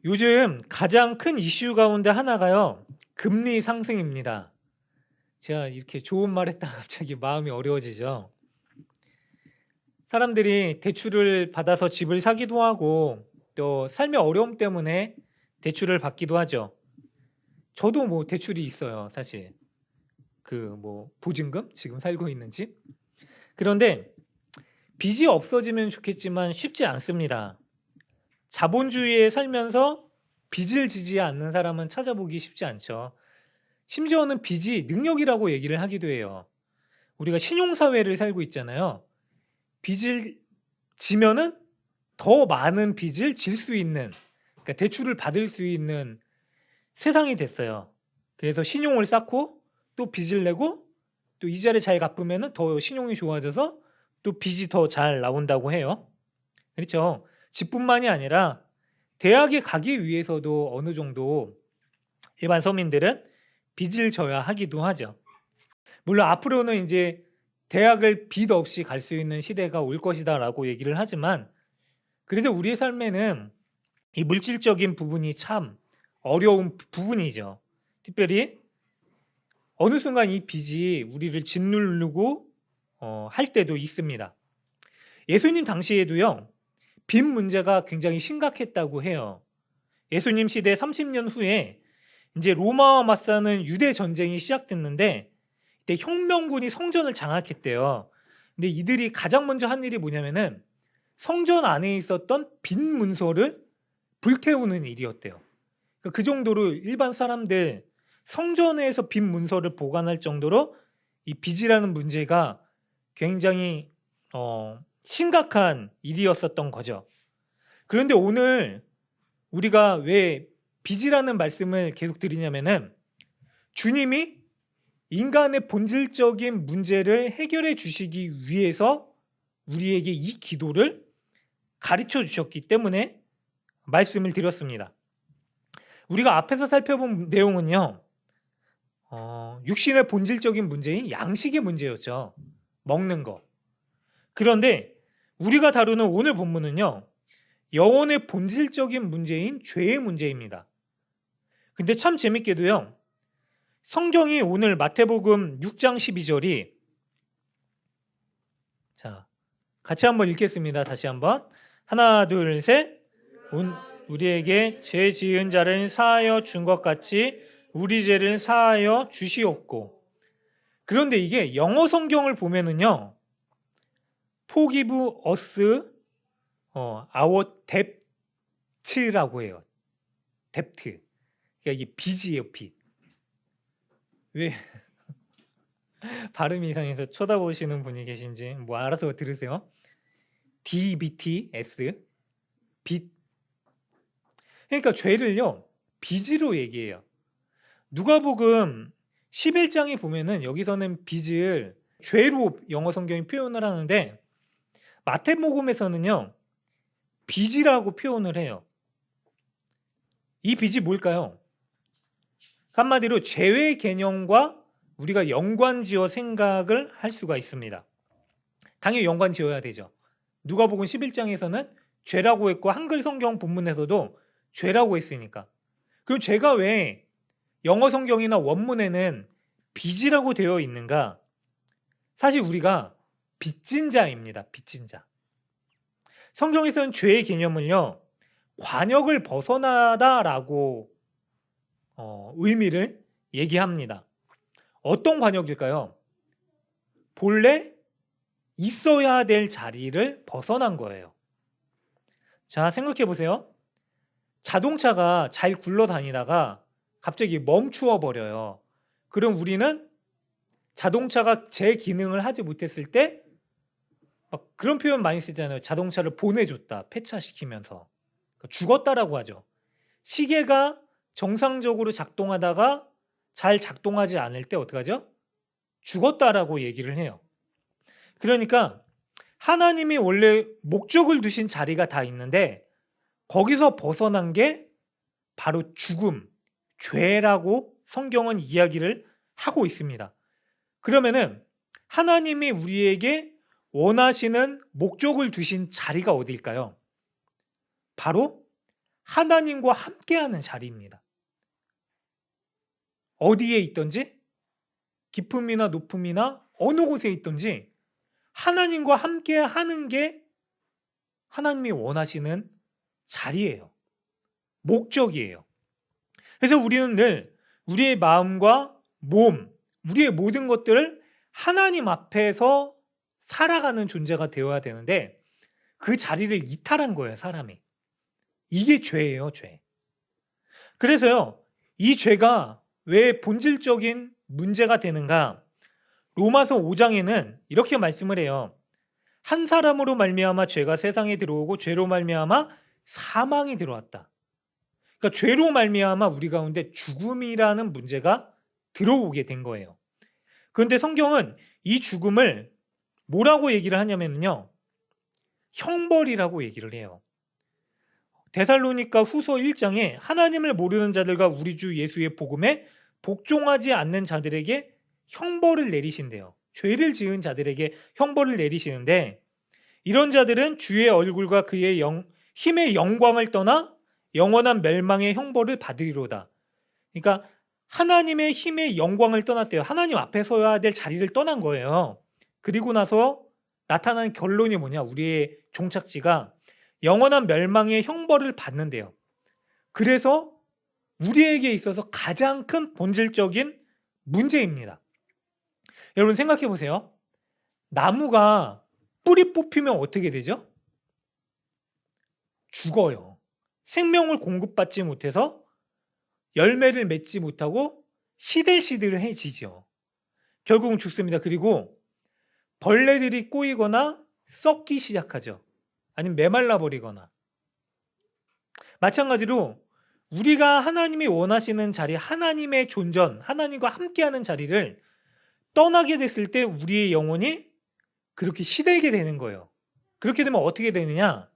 요즘 가장 큰 이슈 가운데 하나가요. 금리 상승입니다. 제가 이렇게 좋은 말 했다가 갑자기 마음이 어려워지죠. 사람들이 대출을 받아서 집을 사기도 하고 또 삶의 어려움 때문에 대출을 받기도 하죠. 저도 뭐 대출이 있어요, 사실. 보증금? 지금 살고 있는 집. 그런데 빚이 없어지면 좋겠지만 쉽지 않습니다. 자본주의에 살면서 빚을 지지 않는 사람은 찾아보기 쉽지 않죠. 심지어는 빚이 능력이라고 얘기를 하기도 해요. 우리가 신용사회를 살고 있잖아요. 빚을 지면은 더 많은 빚을 질 수 있는, 그러니까 대출을 받을 수 있는 세상이 됐어요. 그래서 신용을 쌓고 또 빚을 내고 또 이자를 잘 갚으면 더 신용이 좋아져서 또 빚이 더 잘 나온다고 해요. 그렇죠. 집뿐만이 아니라 대학에 가기 위해서도 어느 정도 일반 서민들은 빚을 져야 하기도 하죠. 물론 앞으로는 이제 대학을 빚 없이 갈 수 있는 시대가 올 것이다라고 얘기를 하지만 그래도 우리의 삶에는 이 물질적인 부분이 참 어려운 부분이죠. 특별히 어느 순간 이 빚이 우리를 짓누르고 할 때도 있습니다. 예수님 당시에도요. 빚 문제가 굉장히 심각했다고 해요. 예수님 시대 30년 후에 이제 로마와 맞서는 유대 전쟁이 시작됐는데 이때 혁명군이 성전을 장악했대요. 근데 이들이 가장 먼저 한 일이 뭐냐면은 성전 안에 있었던 빚 문서를 불태우는 일이었대요. 그 정도로 일반 사람들 성전에서 빚 문서를 보관할 정도로 이 빚이라는 문제가 굉장히 심각한 일이었었던 거죠. 그런데 오늘 우리가 왜 빚이라는 말씀을 계속 드리냐면은 주님이 인간의 본질적인 문제를 해결해 주시기 위해서 우리에게 이 기도를 가르쳐 주셨기 때문에 말씀을 드렸습니다. 우리가 앞에서 살펴본 내용은요. 육신의 본질적인 문제인 양식의 문제였죠. 먹는 거. 그런데 우리가 다루는 오늘 본문은요. 영혼의 본질적인 문제인 죄의 문제입니다. 근데 참 재밌게도요. 성경이 오늘 마태복음 6장 12절이 자, 같이 한번 읽겠습니다. 다시 한번. 하나, 둘, 셋. 우리에게 죄 지은 자를 사하여 준 것 같이 우리 죄를 사하여 주시옵고. 그런데 이게 영어 성경을 보면은요. Forgive us our debt라고 해요. debt. 그러니까 이게 빚이에요, 빚. 왜 발음이 이상해서 쳐다보시는 분이 계신지 뭐 알아서 들으세요. DBTS 빚. 그러니까 죄를요 빚으로 얘기해요. 누가복음 11장에 보면은 여기서는 빚을 죄로 영어 성경이 표현을 하는데 마태복음에서는요 빚이라고 표현을 해요. 이 빚이 뭘까요? 한마디로 죄의 개념과 우리가 연관지어 생각을 할 수가 있습니다. 당연히 연관지어야 되죠. 누가복음 11장에서는 죄라고 했고 한글 성경 본문에서도 죄라고 했으니까. 그럼 죄가 왜 영어 성경이나 원문에는 빚이라고 되어 있는가? 사실 우리가 빚진 자입니다. 빚진 자. 성경에서는 죄의 개념을요. 관역을 벗어나다라고 의미를 얘기합니다. 어떤 관역일까요? 본래 있어야 될 자리를 벗어난 거예요. 자, 생각해 보세요. 자동차가 잘 굴러다니다가 갑자기 멈추어 버려요. 그럼 우리는 자동차가 제 기능을 하지 못했을 때 그런 표현 많이 쓰잖아요. 자동차를 보내줬다. 폐차시키면서. 죽었다라고 하죠. 시계가 정상적으로 작동하다가 잘 작동하지 않을 때 어떻게 하죠? 죽었다라고 얘기를 해요. 그러니까 하나님이 원래 목적을 두신 자리가 다 있는데 거기서 벗어난 게 바로 죽음, 죄라고 성경은 이야기를 하고 있습니다. 그러면은 하나님이 우리에게 원하시는 목적을 두신 자리가 어디일까요? 바로 하나님과 함께하는 자리입니다. 어디에 있든지 깊음이나 높음이나 어느 곳에 있든지 하나님과 함께하는 게 하나님이 원하시는 자리예요. 목적이에요. 그래서 우리는 늘 우리의 마음과 몸, 우리의 모든 것들을 하나님 앞에서 살아가는 존재가 되어야 되는데 그 자리를 이탈한 거예요, 사람이. 이게 죄예요, 죄. 그래서요, 이 죄가 왜 본질적인 문제가 되는가? 로마서 5장에는 이렇게 말씀을 해요. 한 사람으로 말미암아 죄가 세상에 들어오고 죄로 말미암아 사망이 들어왔다. 그러니까 죄로 말미암아 우리 가운데 죽음이라는 문제가 들어오게 된 거예요. 그런데 성경은 이 죽음을 뭐라고 얘기를 하냐면요, 형벌이라고 얘기를 해요. 데살로니가 후서 1장에 하나님을 모르는 자들과 우리 주 예수의 복음에 복종하지 않는 자들에게 형벌을 내리신대요. 죄를 지은 자들에게 형벌을 내리시는데 이런 자들은 주의 얼굴과 그의 힘의 영광을 떠나 영원한 멸망의 형벌을 받으리로다. 그러니까 하나님의 힘의 영광을 떠났대요. 하나님 앞에 서야 될 자리를 떠난 거예요. 그리고 나서 나타난 결론이 뭐냐? 우리의 종착지가 영원한 멸망의 형벌을 받는데요. 그래서 우리에게 있어서 가장 큰 본질적인 문제입니다. 여러분 생각해 보세요. 나무가 뿌리 뽑히면 어떻게 되죠? 죽어요. 생명을 공급받지 못해서 열매를 맺지 못하고 시들시들해지죠. 결국은 죽습니다. 그리고 벌레들이 꼬이거나 썩기 시작하죠. 아니면 메말라 버리거나. 마찬가지로 우리가 하나님이 원하시는 자리, 하나님의 존전, 하나님과 함께하는 자리를 떠나게 됐을 때 우리의 영혼이 그렇게 시들게 되는 거예요. 그렇게 되면 어떻게 되느냐?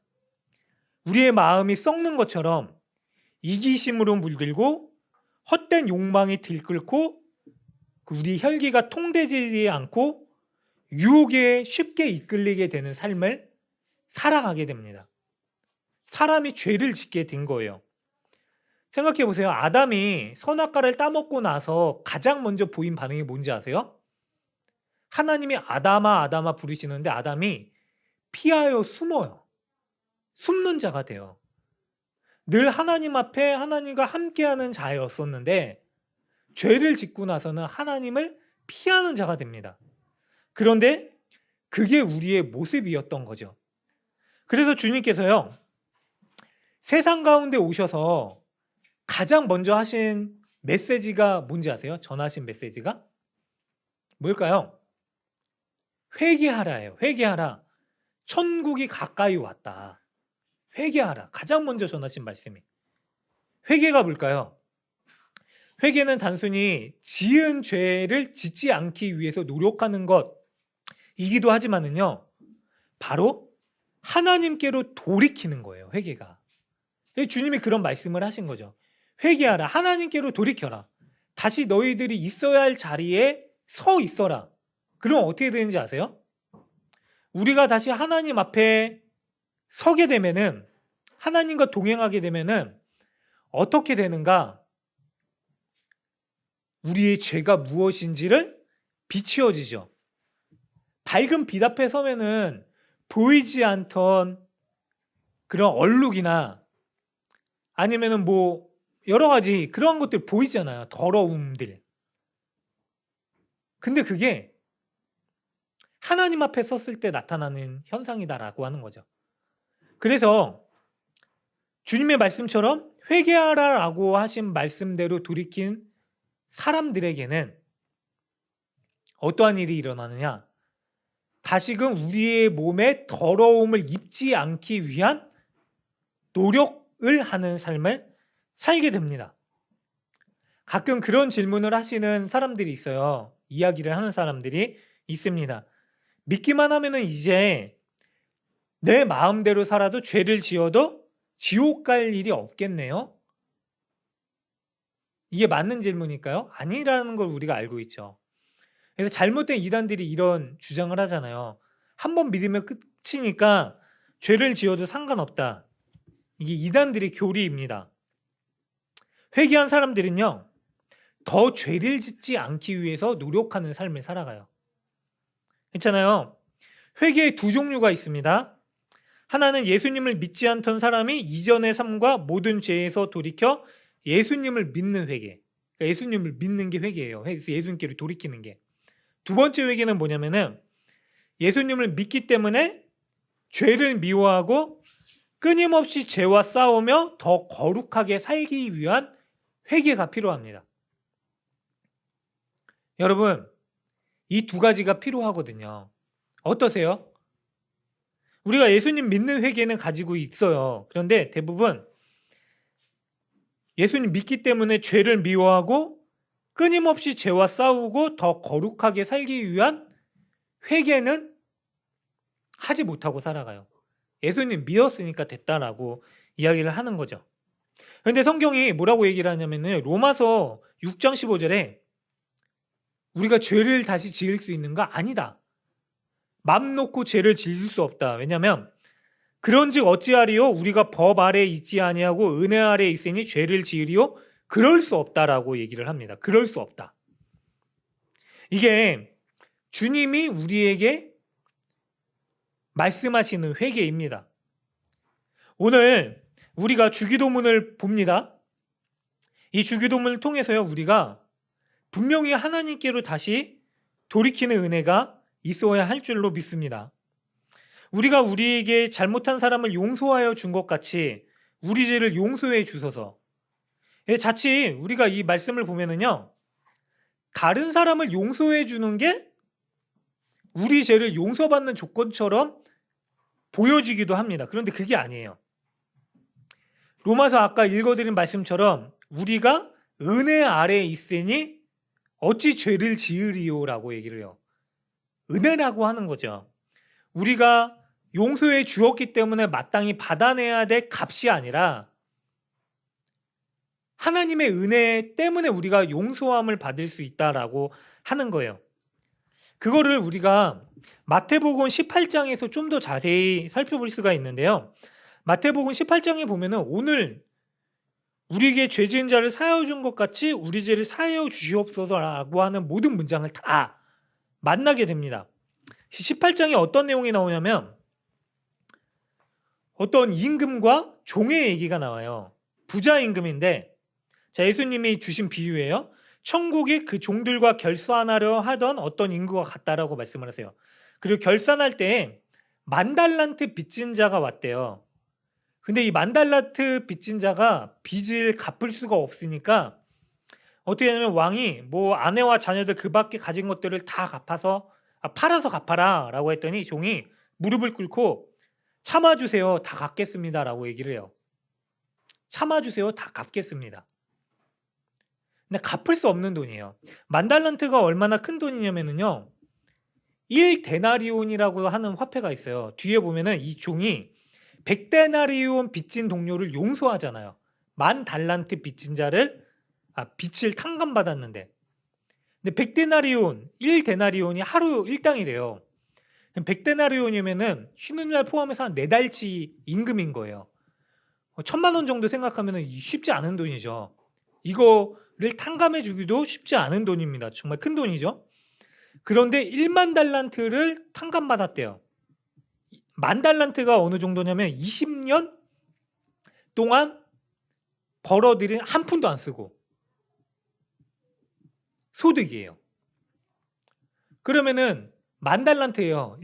우리의 마음이 썩는 것처럼 이기심으로 물들고 헛된 욕망이 들끓고 우리 혈기가 통되지 않고 유혹에 쉽게 이끌리게 되는 삶을 살아가게 됩니다. 사람이 죄를 짓게 된 거예요. 생각해 보세요. 아담이 선악과를 따먹고 나서 가장 먼저 보인 반응이 뭔지 아세요? 하나님이 아담아 아담아 부르시는데 아담이 피하여 숨어요. 숨는 자가 돼요. 늘 하나님 앞에 하나님과 함께하는 자였었는데 죄를 짓고 나서는 하나님을 피하는 자가 됩니다. 그런데 그게 우리의 모습이었던 거죠. 그래서 주님께서요, 세상 가운데 오셔서 가장 먼저 하신 메시지가 뭔지 아세요? 전하신 메시지가? 뭘까요? 회개하라예요. 회개하라. 천국이 가까이 왔다. 회개하라. 가장 먼저 전하신 말씀이. 회개가 뭘까요? 회개는 단순히 지은 죄를 짓지 않기 위해서 노력하는 것이기도 하지만은요, 바로 하나님께로 돌이키는 거예요. 회개가. 주님이 그런 말씀을 하신 거죠. 회개하라. 하나님께로 돌이켜라. 다시 너희들이 있어야 할 자리에 서 있어라. 그럼 어떻게 되는지 아세요? 우리가 다시 하나님 앞에 서게 되면은, 하나님과 동행하게 되면은 어떻게 되는가? 우리의 죄가 무엇인지를 비추어지죠. 밝은 빛 앞에 서면은 보이지 않던 그런 얼룩이나 아니면은 뭐 여러 가지 그런 것들 보이잖아요. 더러움들. 근데 그게 하나님 앞에 섰을 때 나타나는 현상이다라고 하는 거죠. 그래서 주님의 말씀처럼 회개하라라고 하신 말씀대로 돌이킨 사람들에게는 어떠한 일이 일어나느냐? 다시금 우리의 몸에 더러움을 입지 않기 위한 노력을 하는 삶을 살게 됩니다. 가끔 그런 질문을 하시는 사람들이 있어요. 이야기를 하는 사람들이 있습니다. 믿기만 하면은 이제 내 마음대로 살아도 죄를 지어도 지옥 갈 일이 없겠네요? 이게 맞는 질문일까요? 아니라는 걸 우리가 알고 있죠. 그래서 잘못된 이단들이 이런 주장을 하잖아요. 한번 믿으면 끝이니까 죄를 지어도 상관없다. 이게 이단들의 교리입니다. 회개한 사람들은요, 더 죄를 짓지 않기 위해서 노력하는 삶을 살아가요. 있잖아요. 회개의 두 종류가 있습니다. 하나는 예수님을 믿지 않던 사람이 이전의 삶과 모든 죄에서 돌이켜 예수님을 믿는 회개. 그러니까 예수님을 믿는 게 회개예요. 예수님께로 돌이키는 게. 두 번째 회개는 뭐냐면은 예수님을 믿기 때문에 죄를 미워하고 끊임없이 죄와 싸우며 더 거룩하게 살기 위한 회개가 필요합니다. 여러분, 이 두 가지가 필요하거든요. 어떠세요? 우리가 예수님 믿는 회개는 가지고 있어요. 그런데 대부분 예수님 믿기 때문에 죄를 미워하고 끊임없이 죄와 싸우고 더 거룩하게 살기 위한 회개는 하지 못하고 살아가요. 예수님 믿었으니까 됐다라고 이야기를 하는 거죠. 그런데 성경이 뭐라고 얘기를 하냐면은 로마서 6장 15절에 우리가 죄를 다시 지을 수 있는가? 아니다. 맘 놓고 죄를 지을 수 없다. 왜냐하면 그런즉 어찌하리요? 우리가 법 아래 있지 아니하고 은혜 아래 있으니 죄를 지으리요? 그럴 수 없다라고 얘기를 합니다. 그럴 수 없다. 이게 주님이 우리에게 말씀하시는 회개입니다. 오늘 우리가 주기도문을 봅니다. 이 주기도문을 통해서요, 우리가 분명히 하나님께로 다시 돌이키는 은혜가 있어야 할 줄로 믿습니다. 우리가 우리에게 잘못한 사람을 용서하여 준 것 같이 우리 죄를 용서해 주소서. 자칫 우리가 이 말씀을 보면은요, 다른 사람을 용서해 주는 게 우리 죄를 용서받는 조건처럼 보여지기도 합니다. 그런데 그게 아니에요. 로마서 아까 읽어드린 말씀처럼 우리가 은혜 아래에 있으니 어찌 죄를 지으리요라고 얘기를 해요. 은혜라고 하는 거죠. 우리가 용서해 주었기 때문에 마땅히 받아내야 될 값이 아니라 하나님의 은혜 때문에 우리가 용서함을 받을 수 있다라고 하는 거예요. 그거를 우리가 마태복음 18장에서 좀 더 자세히 살펴볼 수가 있는데요. 마태복음 18장에 보면은 오늘 우리에게 죄 지은 자를 사하여 준 것 같이 우리 죄를 사하여 주시옵소서라고 하는 모든 문장을 다 만나게 됩니다. 18장에 어떤 내용이 나오냐면 어떤 임금과 종의 얘기가 나와요. 부자 임금인데, 자, 예수님이 주신 비유예요. 천국이 그 종들과 결산하려 하던 어떤 인구가 같다라고 말씀을 하세요. 그리고 결산할 때 10,000달란트 빚진 자가 왔대요. 근데 이 10,000달란트 빚진 자가 빚을 갚을 수가 없으니까 어떻게 하냐면 왕이 뭐 아내와 자녀들 그 밖에 가진 것들을 다 갚아서 팔아서 갚아라 라고 했더니 종이 무릎을 꿇고 참아주세요, 다 갚겠습니다 라고 얘기를 해요. 참아주세요, 다 갚겠습니다. 근데 갚을 수 없는 돈이에요. 10,000달란트가 얼마나 큰 돈이냐면요, 1데나리온이라고 하는 화폐가 있어요. 뒤에 보면은 이 종이 100데나리온 빚진 동료를 용서하잖아요. 10,000달란트 빚진 자를 빚을 탕감받았는데, 근데 100데나리온, 1데나리온이 하루 일당이래요. 100데나리온이면은 쉬는 날 포함해서 한 4달치 임금인 거예요. 1,000만 원 정도 생각하면 쉽지 않은 돈이죠. 이거를 탕감해 주기도 쉽지 않은 돈입니다. 정말 큰 돈이죠. 그런데 10,000달란트를 탕감받았대요. 10,000달란트가 어느 정도냐면 20년 동안 벌어들인 한 푼도 안 쓰고 소득이에요. 그러면은 10,000달란트예요.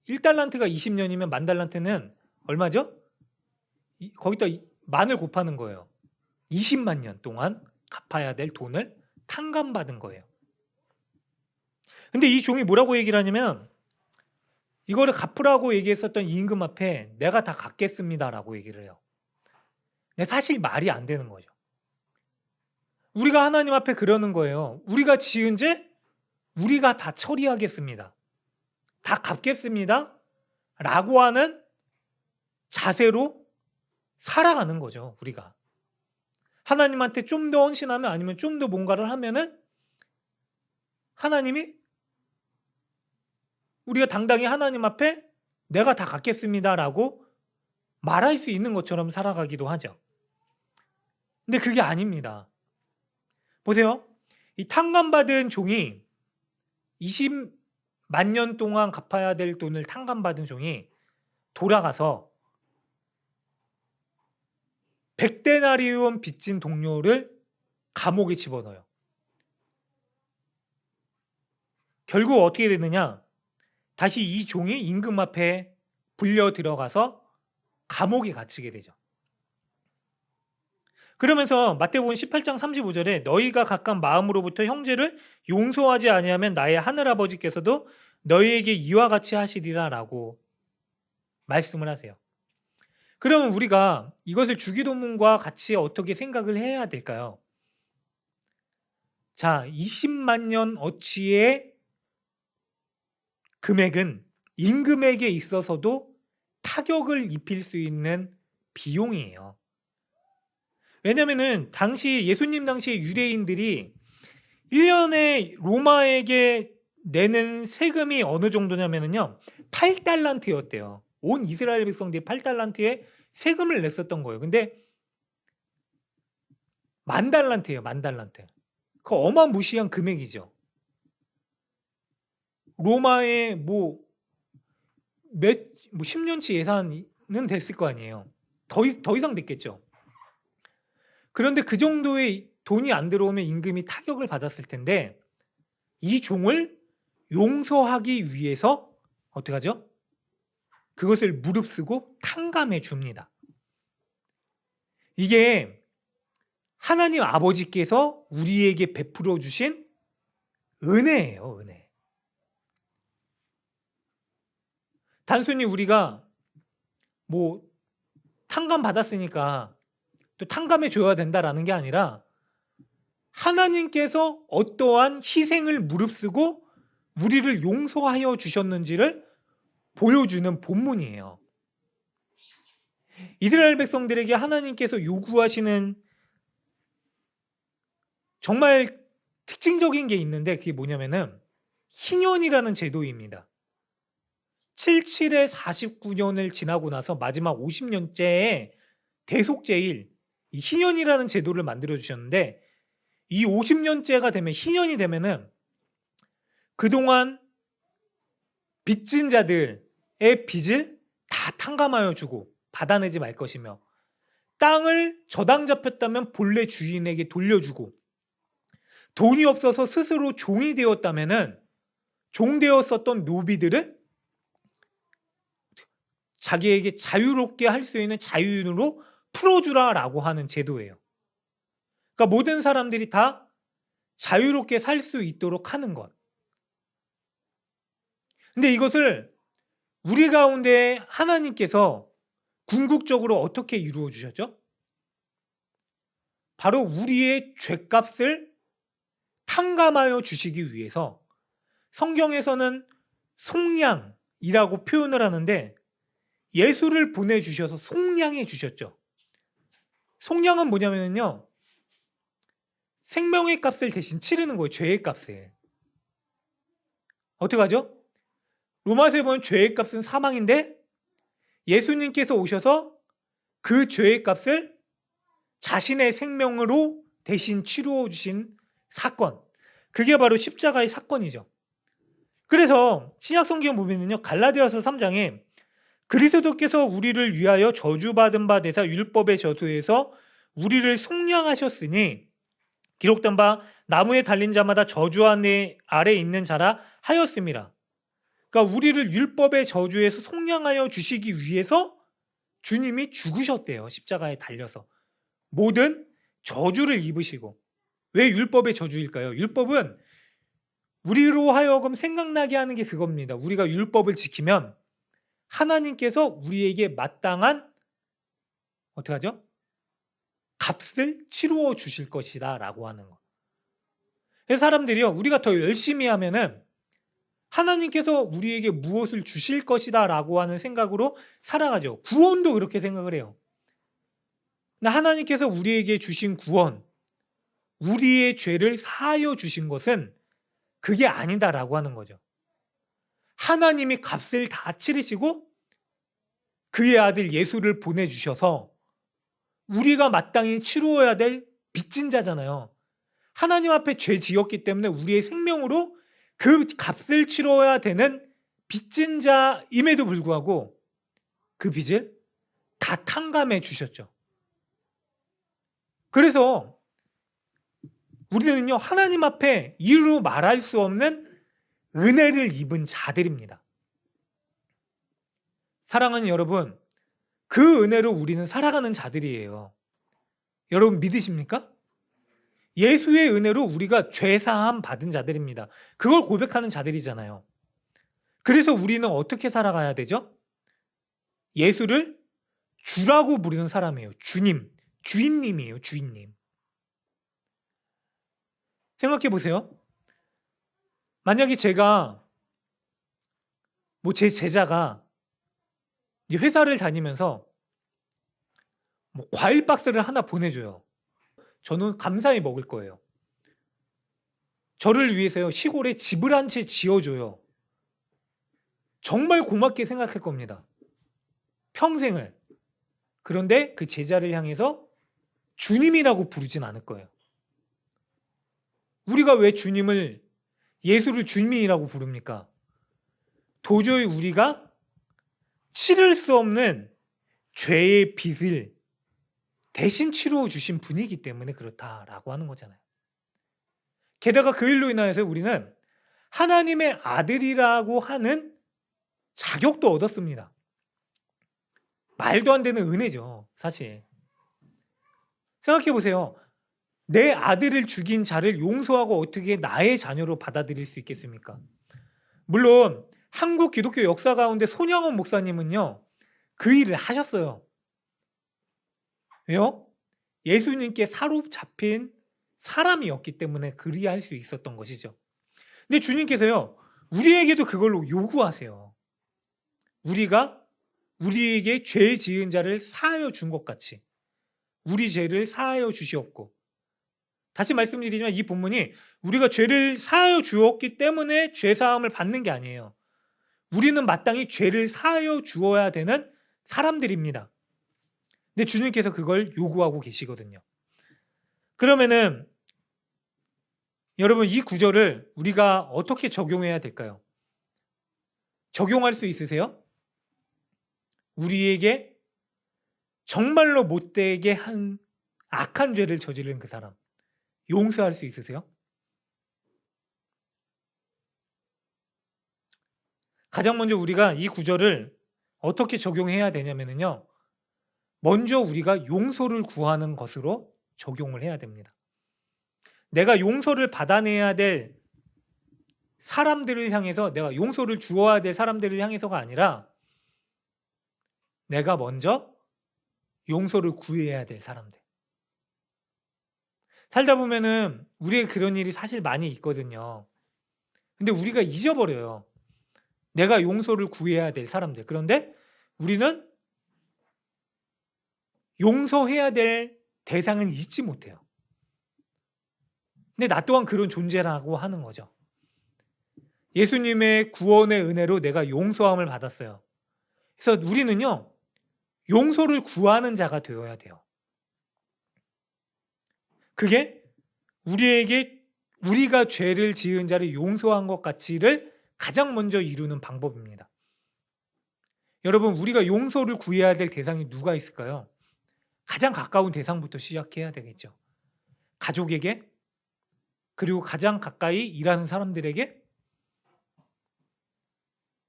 1달란트가 20년이면 10,000달란트는 얼마죠? 거기다 만을 곱하는 거예요. 20만 년 동안 갚아야 될 돈을 탕감받은 거예요. 근데 이 종이 뭐라고 얘기를 하냐면 이거를 갚으라고 얘기했었던 이 임금 앞에 내가 다 갚겠습니다라고 얘기를 해요. 근데 사실 말이 안 되는 거죠. 우리가 하나님 앞에 그러는 거예요. 우리가 지은 죄 우리가 다 처리하겠습니다. 다 갚겠습니다 라고 하는 자세로 살아가는 거죠. 우리가 하나님한테 좀 더 헌신하면, 아니면 좀 더 뭔가를 하면은 하나님이 우리가 당당히 하나님 앞에 내가 다 갚겠습니다 라고 말할 수 있는 것처럼 살아가기도 하죠. 근데 그게 아닙니다. 보세요. 이 탕감받은 종이 20만 년 동안 갚아야 될 돈을 탕감받은 종이 돌아가서 100데나리온 빚진 동료를 감옥에 집어넣어요. 결국 어떻게 되느냐? 다시 이 종이 임금 앞에 불려 들어가서 감옥에 갇히게 되죠. 그러면서 마태복음 18장 35절에 너희가 각각 마음으로부터 형제를 용서하지 아니하면 나의 하늘아버지께서도 너희에게 이와 같이 하시리라 라고 말씀을 하세요. 그러면 우리가 이것을 주기도문과 같이 어떻게 생각을 해야 될까요? 자, 20만 년 어치의 금액은 임금에게 있어서도 타격을 입힐 수 있는 비용이에요. 왜냐면은 예수님 당시에 유대인들이 1년에 로마에게 내는 세금이 어느 정도냐면요. 8달란트였대요. 온 이스라엘 백성들이 8달란트에 세금을 냈었던 거예요. 근데 10,000달란트예요. 10,000달란트. 그 어마무시한 금액이죠. 로마의 10년치 예산은 됐을 거 아니에요. 더 이상 됐겠죠. 그런데 그 정도의 돈이 안 들어오면 임금이 타격을 받았을 텐데 이 종을 용서하기 위해서 어떻게 하죠? 그것을 무릅쓰고 탕감해 줍니다. 이게 하나님 아버지께서 우리에게 베풀어 주신 은혜예요. 은혜. 단순히 우리가 탕감 받았으니까 또 탕감해 줘야 된다라는 게 아니라 하나님께서 어떠한 희생을 무릅쓰고 우리를 용서하여 주셨는지를 보여주는 본문이에요. 이스라엘 백성들에게 하나님께서 요구하시는 정말 특징적인 게 있는데 그게 뭐냐면은 희년이라는 제도입니다. 77에 49년을 지나고 나서 마지막 50년째에 대속제일 이 희년이라는 제도를 만들어 주셨는데 이 50년째가 되면 희년이 되면은 그동안 빚진 자들의 빚을 다 탕감하여 주고 받아내지 말 것이며 땅을 저당 잡혔다면 본래 주인에게 돌려주고 돈이 없어서 스스로 종이 되었다면은 종 되었었던 노비들을 자기에게 자유롭게 할 수 있는 자유인으로 풀어주라라고 하는 제도예요. 그러니까 모든 사람들이 다 자유롭게 살 수 있도록 하는 것. 근데 이것을 우리 가운데 하나님께서 궁극적으로 어떻게 이루어 주셨죠? 바로 우리의 죄값을 탕감하여 주시기 위해서 성경에서는 속량이라고 표현을 하는데 예수를 보내주셔서 속량해 주셨죠. 속량은 뭐냐면요. 생명의 값을 대신 치르는 거예요. 죄의 값을. 어떻게 하죠? 로마서에 보면 죄의 값은 사망인데 예수님께서 오셔서 그 죄의 값을 자신의 생명으로 대신 치루어 주신 사건. 그게 바로 십자가의 사건이죠. 그래서 신약 성경 보면은요. 갈라디아서 3장에 그리스도께서 우리를 위하여 저주받은 바 되사 율법의 저수에서 우리를 속량하셨으니 기록된 바 나무에 달린 자마다 저주 아래 있는 자라 하였습니다. 그러니까 우리를 율법의 저주에서 속량하여 주시기 위해서 주님이 죽으셨대요. 십자가에 달려서. 모든 저주를 입으시고. 왜 율법의 저주일까요? 율법은 우리로 하여금 생각나게 하는 게 그겁니다. 우리가 율법을 지키면 하나님께서 우리에게 마땅한 어떻게 하죠? 값을 치루어 주실 것이다 라고 하는 거. 그래서 사람들이요. 우리가 더 열심히 하면은 하나님께서 우리에게 무엇을 주실 것이다 라고 하는 생각으로 살아가죠. 구원도 그렇게 생각을 해요. 근데 하나님께서 우리에게 주신 구원, 우리의 죄를 사하여 주신 것은 그게 아니다라고 하는 거죠. 하나님이 값을 다 치르시고 그의 아들 예수를 보내주셔서 우리가 마땅히 치루어야 될 빚진 자잖아요. 하나님 앞에 죄 지었기 때문에 우리의 생명으로 그 값을 치러야 되는 빚진 자임에도 불구하고 그 빚을 다 탕감해 주셨죠. 그래서 우리는요, 하나님 앞에 이루 말할 수 없는 은혜를 입은 자들입니다. 사랑하는 여러분, 그 은혜로 우리는 살아가는 자들이에요. 여러분 믿으십니까? 예수의 은혜로 우리가 죄사함 받은 자들입니다. 그걸 고백하는 자들이잖아요. 그래서 우리는 어떻게 살아가야 되죠? 예수를 주라고 부르는 사람이에요. 주님, 주인님이에요. 주인님. 생각해 보세요. 만약에 제가 제 제자가 회사를 다니면서 과일 박스를 하나 보내줘요. 저는 감사히 먹을 거예요. 저를 위해서요, 시골에 집을 한 채 지어줘요. 정말 고맙게 생각할 겁니다. 평생을. 그런데 그 제자를 향해서 주님이라고 부르진 않을 거예요. 우리가 왜 주님을, 예수를 주님이라고 부릅니까? 도저히 우리가 치를 수 없는 죄의 빚을 대신 치루어 주신 분이기 때문에 그렇다라고 하는 거잖아요. 게다가 그 일로 인하여서 우리는 하나님의 아들이라고 하는 자격도 얻었습니다. 말도 안 되는 은혜죠, 사실. 생각해 보세요. 내 아들을 죽인 자를 용서하고 어떻게 나의 자녀로 받아들일 수 있겠습니까? 물론 한국 기독교 역사 가운데 손양원 목사님은요, 그 일을 하셨어요. 왜요? 예수님께 사로잡힌 사람이었기 때문에 그리할 수 있었던 것이죠. 근데 주님께서요, 우리에게도 그걸로 요구하세요. 우리가 우리에게 죄 지은 자를 사하여 준 것 같이 우리 죄를 사하여 주시옵고, 다시 말씀드리지만 이 본문이 우리가 죄를 사하여 주었기 때문에 죄 사함을 받는 게 아니에요. 우리는 마땅히 죄를 사하여 주어야 되는 사람들입니다. 근데 주님께서 그걸 요구하고 계시거든요. 그러면은 여러분, 이 구절을 우리가 어떻게 적용해야 될까요? 적용할 수 있으세요? 우리에게 정말로 못되게 한 악한 죄를 저지른 그 사람 용서할 수 있으세요? 가장 먼저 우리가 이 구절을 어떻게 적용해야 되냐면요, 먼저 우리가 용서를 구하는 것으로 적용을 해야 됩니다. 내가 용서를 받아내야 될 사람들을 향해서, 내가 용서를 주어야 될 사람들을 향해서가 아니라 내가 먼저 용서를 구해야 될 사람들. 살다 보면은 우리의 그런 일이 사실 많이 있거든요. 근데 우리가 잊어버려요. 내가 용서를 구해야 될 사람들. 그런데 우리는 용서해야 될 대상은 잊지 못해요. 근데 나 또한 그런 존재라고 하는 거죠. 예수님의 구원의 은혜로 내가 용서함을 받았어요. 그래서 우리는요, 용서를 구하는 자가 되어야 돼요. 그게 우리에게 우리가 죄를 지은 자를 용서한 것 같이를 가장 먼저 이루는 방법입니다. 여러분, 우리가 용서를 구해야 될 대상이 누가 있을까요? 가장 가까운 대상부터 시작해야 되겠죠. 가족에게, 그리고 가장 가까이 일하는 사람들에게,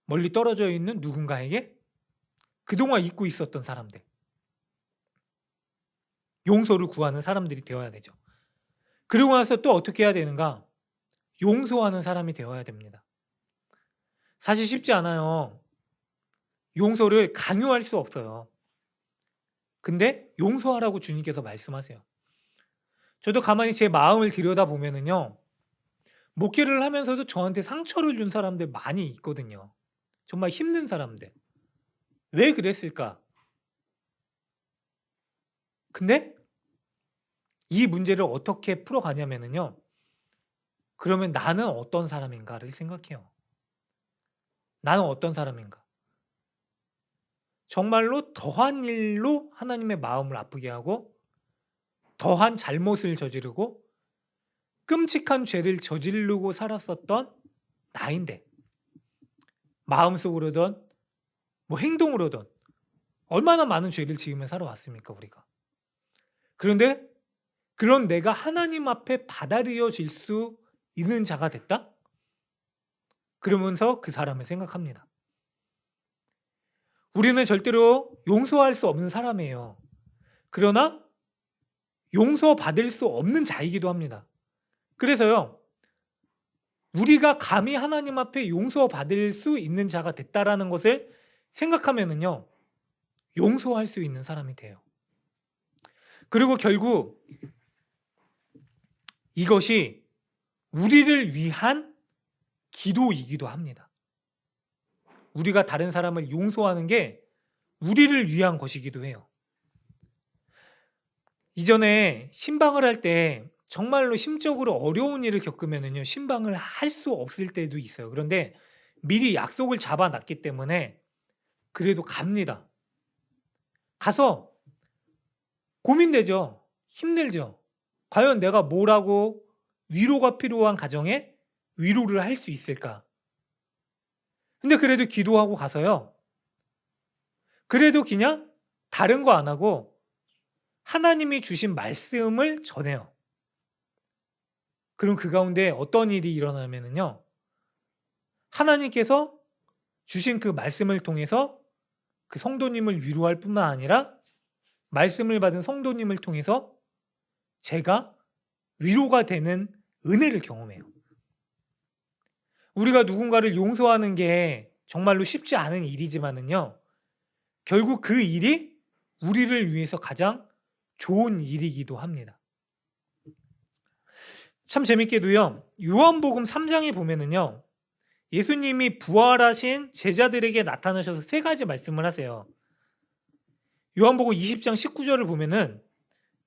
멀리 떨어져 있는 누군가에게, 그동안 잊고 있었던 사람들, 용서를 구하는 사람들이 되어야 되죠. 그리고 나서 또 어떻게 해야 되는가? 용서하는 사람이 되어야 됩니다. 사실 쉽지 않아요. 용서를 강요할 수 없어요. 근데 용서하라고 주님께서 말씀하세요. 저도 가만히 제 마음을 들여다보면은요, 목회를 하면서도 저한테 상처를 준 사람들 많이 있거든요. 정말 힘든 사람들. 왜 그랬을까? 근데 이 문제를 어떻게 풀어가냐면요, 그러면 나는 어떤 사람인가를 생각해요. 나는 어떤 사람인가? 정말로 더한 일로 하나님의 마음을 아프게 하고 더한 잘못을 저지르고 끔찍한 죄를 저지르고 살았었던 나인데 마음속으로든 뭐 행동으로든 얼마나 많은 죄를 지으며 살아왔습니까 우리가. 그런데 그런 내가 하나님 앞에 받아들여질 수 있는 자가 됐다? 그러면서 그 사람을 생각합니다. 우리는 절대로 용서할 수 없는 사람이에요. 그러나 용서받을 수 없는 자이기도 합니다. 그래서요, 우리가 감히 하나님 앞에 용서받을 수 있는 자가 됐다라는 것을 생각하면은요, 용서할 수 있는 사람이 돼요. 그리고 결국 이것이 우리를 위한 기도이기도 합니다. 우리가 다른 사람을 용서하는 게 우리를 위한 것이기도 해요. 이전에 신방을 할 때 정말로 심적으로 어려운 일을 겪으면은요, 신방을 할 수 없을 때도 있어요. 그런데 미리 약속을 잡아놨기 때문에 그래도 갑니다. 가서 고민되죠. 힘들죠. 과연 내가 뭐라고 위로가 필요한 가정에 위로를 할 수 있을까? 근데 그래도 기도하고 가서요. 그래도 그냥 다른 거 안 하고 하나님이 주신 말씀을 전해요. 그럼 그 가운데 어떤 일이 일어나면은요. 하나님께서 주신 그 말씀을 통해서 그 성도님을 위로할 뿐만 아니라 말씀을 받은 성도님을 통해서 제가 위로가 되는 은혜를 경험해요. 우리가 누군가를 용서하는 게 정말로 쉽지 않은 일이지만은요. 결국 그 일이 우리를 위해서 가장 좋은 일이기도 합니다. 참 재밌게도요. 요한복음 3장에 보면은요. 예수님이 부활하신 제자들에게 나타나셔서 세 가지 말씀을 하세요. 요한복음 20장 19절을 보면은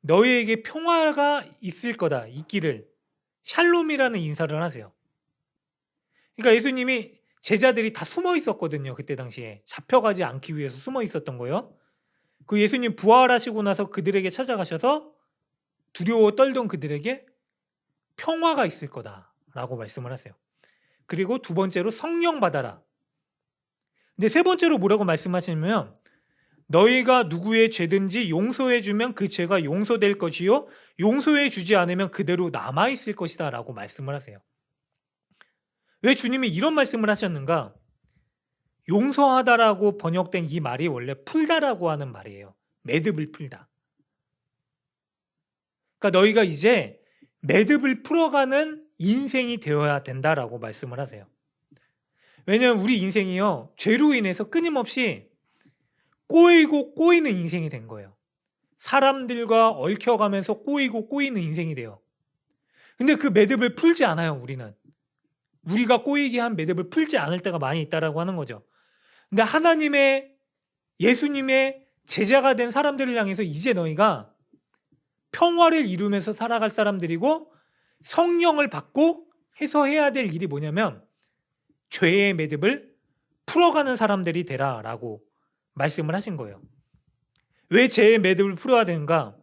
너희에게 평화가 있을 거다, 있기를 샬롬이라는 인사를 하세요. 그러니까 예수님이 제자들이 다 숨어 있었거든요. 그때 당시에 잡혀가지 않기 위해서 숨어 있었던 거예요. 그 예수님 부활하시고 나서 그들에게 찾아가셔서 두려워 떨던 그들에게 평화가 있을 거다라고 말씀을 하세요. 그리고 두 번째로 성령 받아라. 근데 세 번째로 뭐라고 말씀하시냐면 너희가 누구의 죄든지 용서해 주면 그 죄가 용서될 것이요 용서해 주지 않으면 그대로 남아 있을 것이다 라고 말씀을 하세요. 왜 주님이 이런 말씀을 하셨는가? 용서하다라고 번역된 이 말이 원래 풀다라고 하는 말이에요. 매듭을 풀다. 그러니까 너희가 이제 매듭을 풀어가는 인생이 되어야 된다라고 말씀을 하세요. 왜냐하면 우리 인생이요. 죄로 인해서 끊임없이 꼬이고 꼬이는 인생이 된 거예요. 사람들과 얽혀가면서 꼬이고 꼬이는 인생이 돼요. 근데 그 매듭을 풀지 않아요, 우리는. 우리가 꼬이게 한 매듭을 풀지 않을 때가 많이 있다라고 하는 거죠. 근데 하나님의 예수님의 제자가 된 사람들을 향해서 이제 너희가 평화를 이루면서 살아갈 사람들이고 성령을 받고 해서 해야 될 일이 뭐냐면 죄의 매듭을 풀어가는 사람들이 되라라고 말씀을 하신 거예요. 왜 죄의 매듭을 풀어야 되는가?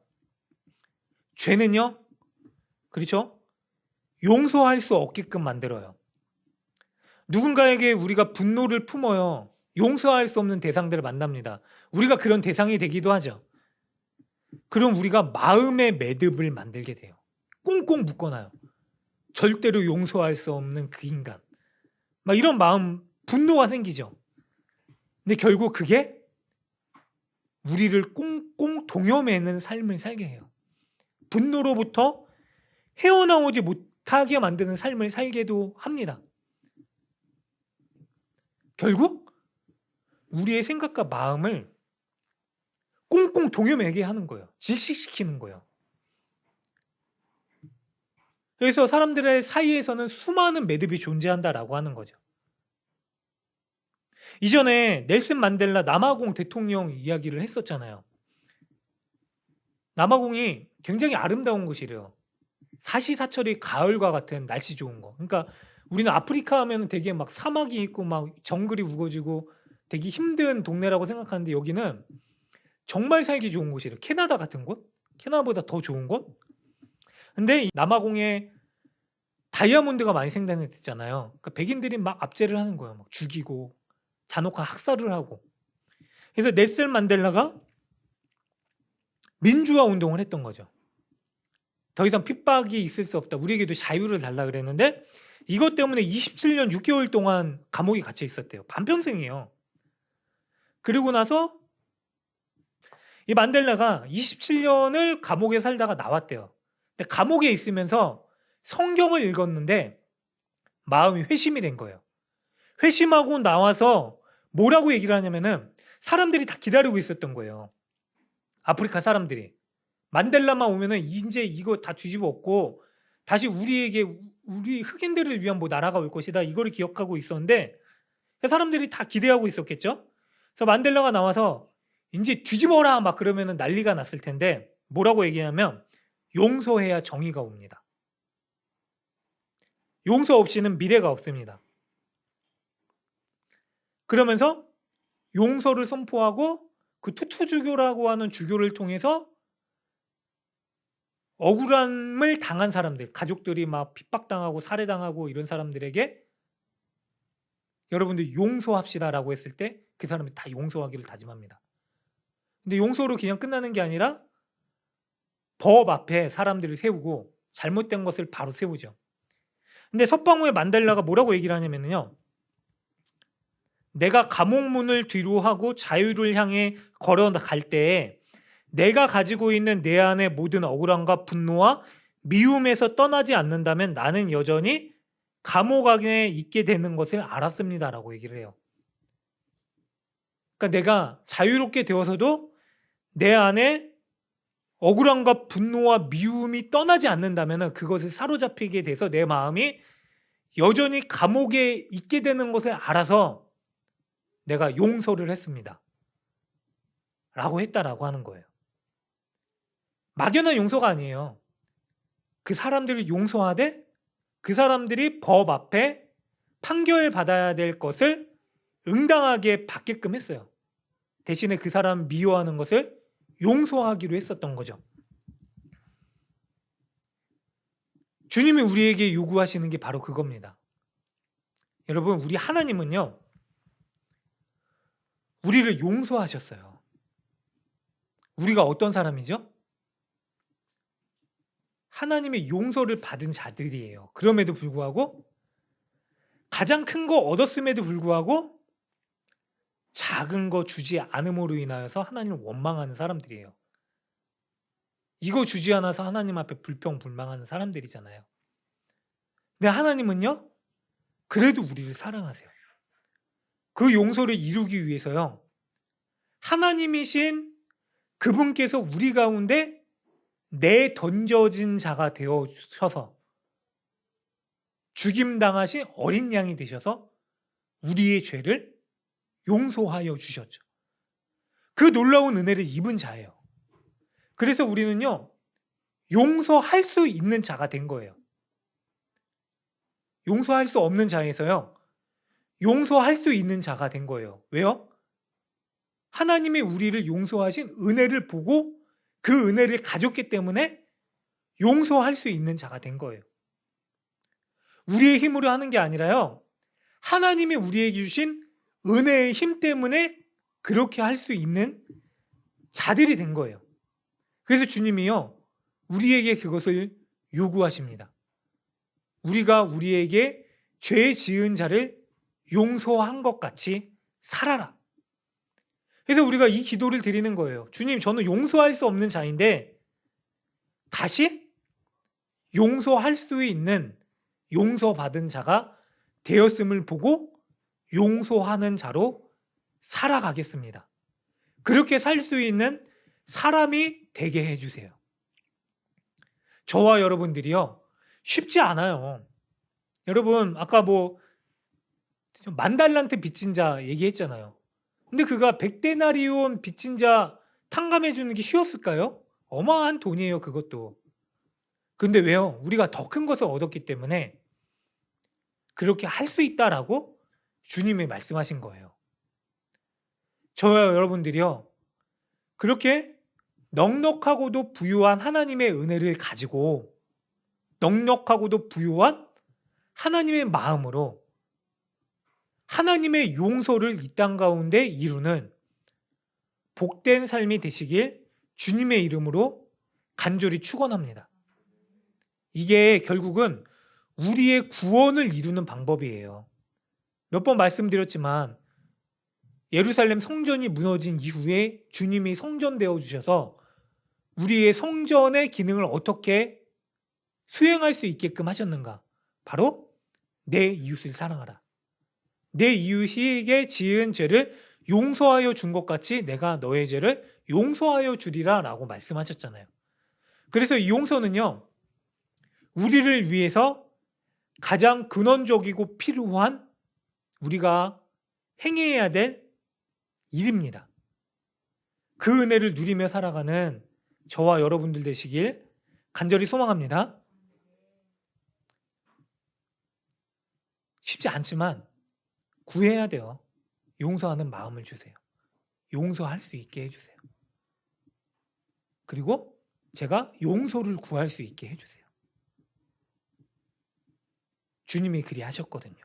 죄는요, 그렇죠? 용서할 수 없게끔 만들어요. 누군가에게 우리가 분노를 품어요. 용서할 수 없는 대상들을 만납니다. 우리가 그런 대상이 되기도 하죠. 그럼 우리가 마음의 매듭을 만들게 돼요. 꽁꽁 묶어놔요. 절대로 용서할 수 없는 그 인간. 막 이런 마음, 분노가 생기죠. 근데 결국 그게 우리를 꽁꽁 동여매는 삶을 살게 해요. 분노로부터 헤어나오지 못하게 만드는 삶을 살게도 합니다. 결국 우리의 생각과 마음을 꽁꽁 동여매게 하는 거예요. 질식시키는 거예요. 그래서 사람들의 사이에서는 수많은 매듭이 존재한다라고 하는 거죠. 이전에 넬슨 만델라 남아공 대통령 이야기를 했었잖아요. 남아공이 굉장히 아름다운 곳이래요. 사시사철이 가을과 같은 날씨 좋은 거. 그러니까 우리는 아프리카 하면 되게 막 사막이 있고 막 정글이 우거지고 되게 힘든 동네라고 생각하는데 여기는 정말 살기 좋은 곳이래요. 캐나다 같은 곳? 캐나다보다 더 좋은 곳? 근데 이 남아공에 다이아몬드가 많이 생산됐잖아요. 그러니까 백인들이 막 압제를 하는 거예요. 막 죽이고 잔혹한 학살을 하고. 그래서 넬슨 만델라가 민주화 운동을 했던 거죠. 더 이상 핍박이 있을 수 없다. 우리에게도 자유를 달라 그랬는데 이것 때문에 27년 6개월 동안 감옥에 갇혀 있었대요. 반평생이에요. 그리고 나서 이 만델라가 27년을 감옥에 살다가 나왔대요. 근데 감옥에 있으면서 성경을 읽었는데 마음이 회심이 된 거예요. 회심하고 나와서 뭐라고 얘기를 하냐면은 사람들이 다 기다리고 있었던 거예요. 아프리카 사람들이. 만델라만 오면은 이제 이거 다 뒤집어 엎고 다시 우리에게 우리 흑인들을 위한 뭐 나라가 올 것이다. 이거를 기억하고 있었는데 사람들이 다 기대하고 있었겠죠. 그래서 만델라가 나와서 이제 뒤집어라 막 그러면은 난리가 났을 텐데 뭐라고 얘기하냐면 용서해야 정의가 옵니다. 용서 없이는 미래가 없습니다. 그러면서 용서를 선포하고 그 투투주교라고 하는 주교를 통해서 억울함을 당한 사람들, 가족들이 막 핍박당하고 살해당하고 이런 사람들에게 여러분들 용서합시다라고 했을 때 그 사람이 다 용서하기를 다짐합니다. 근데 용서로 그냥 끝나는 게 아니라 법 앞에 사람들을 세우고 잘못된 것을 바로 세우죠. 근데 석방후에 만델라가 뭐라고 얘기를 하냐면요. 내가 감옥 문을 뒤로 하고 자유를 향해 걸어갈 때에 내가 가지고 있는 내 안의 모든 억울함과 분노와 미움에서 떠나지 않는다면 나는 여전히 감옥 안에 있게 되는 것을 알았습니다라고 얘기를 해요. 그러니까 내가 자유롭게 되어서도 내 안에 억울함과 분노와 미움이 떠나지 않는다면 그것을 사로잡히게 돼서 내 마음이 여전히 감옥에 있게 되는 것을 알아서 내가 용서를 했습니다. 라고 했다라고 하는 거예요. 막연한 용서가 아니에요. 그 사람들을 용서하되 그 사람들이 법 앞에 판결받아야 될 것을 응당하게 받게끔 했어요. 대신에 그 사람 미워하는 것을 용서하기로 했었던 거죠. 주님이 우리에게 요구하시는 게 바로 그겁니다. 여러분, 우리 하나님은요, 우리를 용서하셨어요. 우리가 어떤 사람이죠? 하나님의 용서를 받은 자들이에요. 그럼에도 불구하고 가장 큰 거 얻었음에도 불구하고 작은 거 주지 않음으로 인하여서 하나님을 원망하는 사람들이에요. 이거 주지 않아서 하나님 앞에 불평불만하는 사람들이잖아요. 근데 하나님은요, 그래도 우리를 사랑하세요. 그 용서를 이루기 위해서요, 하나님이신 그분께서 우리 가운데 내던져진 자가 되어셔서 죽임당하신 어린 양이 되셔서 우리의 죄를 용서하여 주셨죠. 그 놀라운 은혜를 입은 자예요. 그래서 우리는요, 용서할 수 있는 자가 된 거예요. 용서할 수 없는 자에서요, 용서할 수 있는 자가 된 거예요. 왜요? 하나님이 우리를 용서하신 은혜를 보고 그 은혜를 가졌기 때문에 용서할 수 있는 자가 된 거예요. 우리의 힘으로 하는 게 아니라요, 하나님이 우리에게 주신 은혜의 힘 때문에 그렇게 할 수 있는 자들이 된 거예요. 그래서 주님이요, 우리에게 그것을 요구하십니다. 우리가 우리에게 죄 지은 자를 용서한 것 같이 살아라. 그래서 우리가 이 기도를 드리는 거예요. 주님, 저는 용서할 수 없는 자인데 다시 용서할 수 있는 용서받은 자가 되었음을 보고 용서하는 자로 살아가겠습니다. 그렇게 살 수 있는 사람이 되게 해주세요. 저와 여러분들이요, 쉽지 않아요. 여러분, 아까 뭐 만달란트 빚진 자 얘기했잖아요. 근데 그가 100데나리온 빚진 자 탕감해 주는 게 쉬웠을까요? 어마어마한 돈이에요, 그것도. 근데 왜요? 우리가 더 큰 것을 얻었기 때문에 그렇게 할 수 있다라고 주님이 말씀하신 거예요. 저와 여러분들이요. 그렇게 넉넉하고도 부유한 하나님의 은혜를 가지고 넉넉하고도 부유한 하나님의 마음으로 하나님의 용서를 이 땅 가운데 이루는 복된 삶이 되시길 주님의 이름으로 간절히 축원합니다. 이게 결국은 우리의 구원을 이루는 방법이에요. 몇 번 말씀드렸지만 예루살렘 성전이 무너진 이후에 주님이 성전되어 주셔서 우리의 성전의 기능을 어떻게 수행할 수 있게끔 하셨는가? 바로 내 이웃을 사랑하라. 내 이웃에게 지은 죄를 용서하여 준 것 같이 내가 너의 죄를 용서하여 주리라 라고 말씀하셨잖아요. 그래서 이 용서는요, 우리를 위해서 가장 근원적이고 필요한 우리가 행해야 될 일입니다. 그 은혜를 누리며 살아가는 저와 여러분들 되시길 간절히 소망합니다. 쉽지 않지만 구해야 돼요. 용서하는 마음을 주세요. 용서할 수 있게 해주세요. 그리고 제가 용서를 구할 수 있게 해주세요. 주님이 그리 하셨거든요.